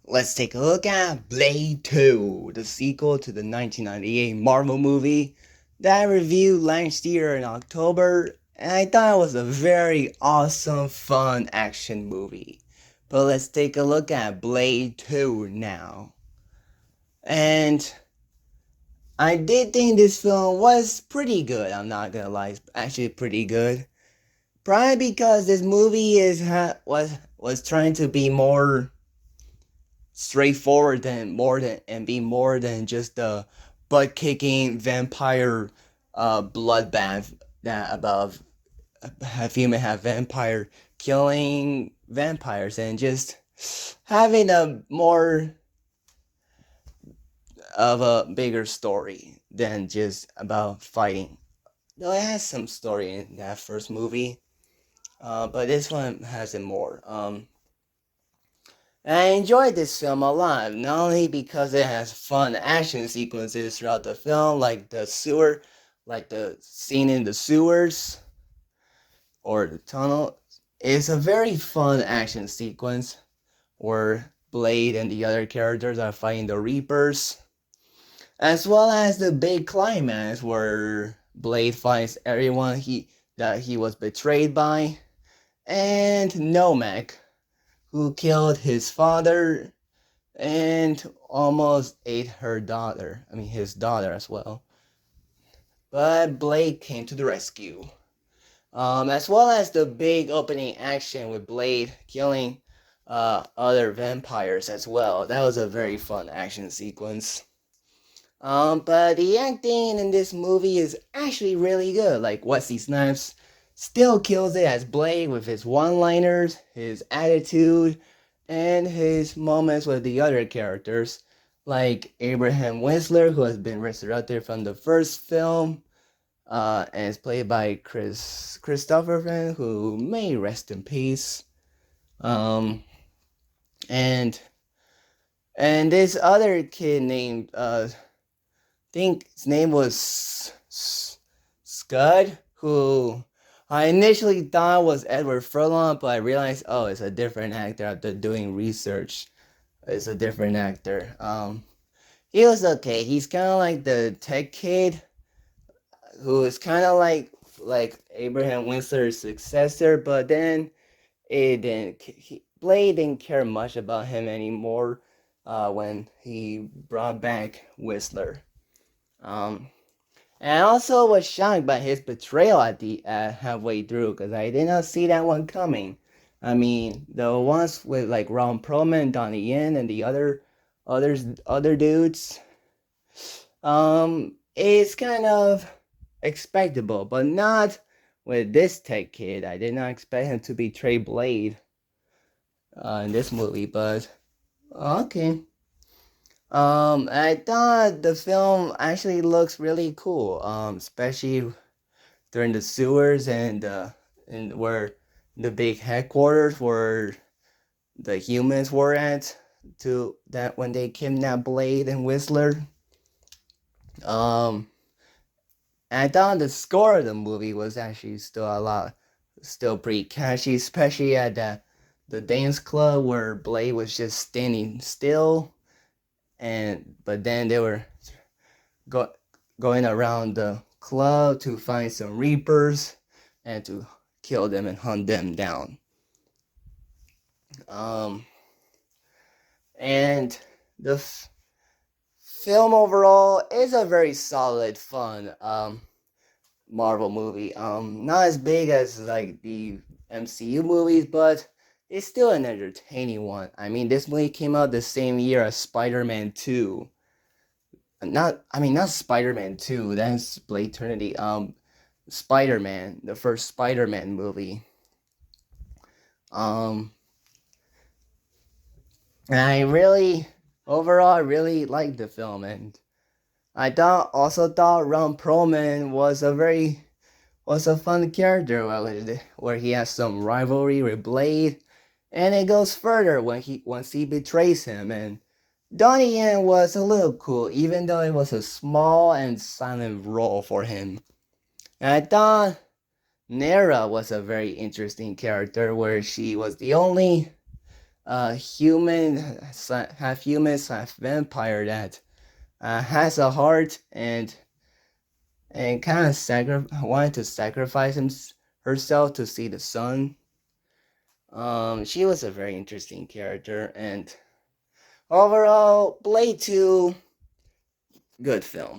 Let's take a look at Blade 2, the sequel to the 1998 Marvel movie that I reviewed last year in October, and I thought it was a very awesome, fun action movie. But let's take a look at Blade 2 now. And I did think this film was pretty good, I'm not gonna lie, it's actually pretty good. Probably because this movie was trying to be more straightforward and be more than just a butt kicking vampire bloodbath that above have vampire killing vampires and just having a more of a bigger story than just about fighting. Though it has some story in that first movie, but this one has it more. And I enjoyed this film a lot, not only because it has fun action sequences throughout the film, like the scene in the sewers or the tunnel. It's a very fun action sequence where Blade and the other characters are fighting the Reapers, as well as the big climax where Blade finds everyone that he was betrayed by, and Nomak, who killed his father and almost ate his daughter as well. But Blade came to the rescue. As well as the big opening action with Blade killing other vampires as well. That was a very fun action sequence. But the acting in this movie is actually really good. Like Wesley Snipes still kills it as Blade with his one-liners, his attitude, and his moments with the other characters, like Abraham Whistler, who has been resurrected from the first film, and is played by Chris Christopherson, who may rest in peace. Um, and this other kid named think his name was Scud, who I initially thought was Edward Furlong, but I realized, oh, it's a different actor after doing research. It's a different actor. He was okay. He's kind of like the tech kid, who is kind of like Abraham Winsler's successor, but then Blade didn't care much about him anymore when he brought back Whistler. Um, and I also was shocked by his betrayal at the halfway through because I did not see that one coming. I mean, the ones with like Ron Perlman, Donnie Yen, and the other dudes, it's kind of expectable, but not with this tech kid. I did not expect him to betray Blade in this movie, but okay. I thought the film actually looks really cool. Especially during the sewers and where the big headquarters where the humans were at to that when they kidnapped Blade and Whistler. Um, I thought the score of the movie was actually still pretty catchy, especially at the dance club where Blade was just standing still, and but then they were go, going around the club to find some Reapers and to kill them and hunt them down. Um, and the film overall is a very solid, fun Marvel movie. Not as big as like the MCU movies, but it's still an entertaining one. I mean, this movie came out the same year as Spider-Man 2. Not Spider-Man 2, that's Blade Trinity. Spider-Man, the first Spider-Man movie. Um, and I really liked the film, and also thought Ron Perlman was a fun character where he has some rivalry with Blade, and it goes further once he betrays him. And Donnie Yen was a little cool, even though it was a small and silent role for him. And I thought Nera was a very interesting character, where she was the only human, half human, half vampire that has a heart and kind of wanted to sacrifice herself to see the sun. She was a very interesting character, and overall, Blade 2, good film.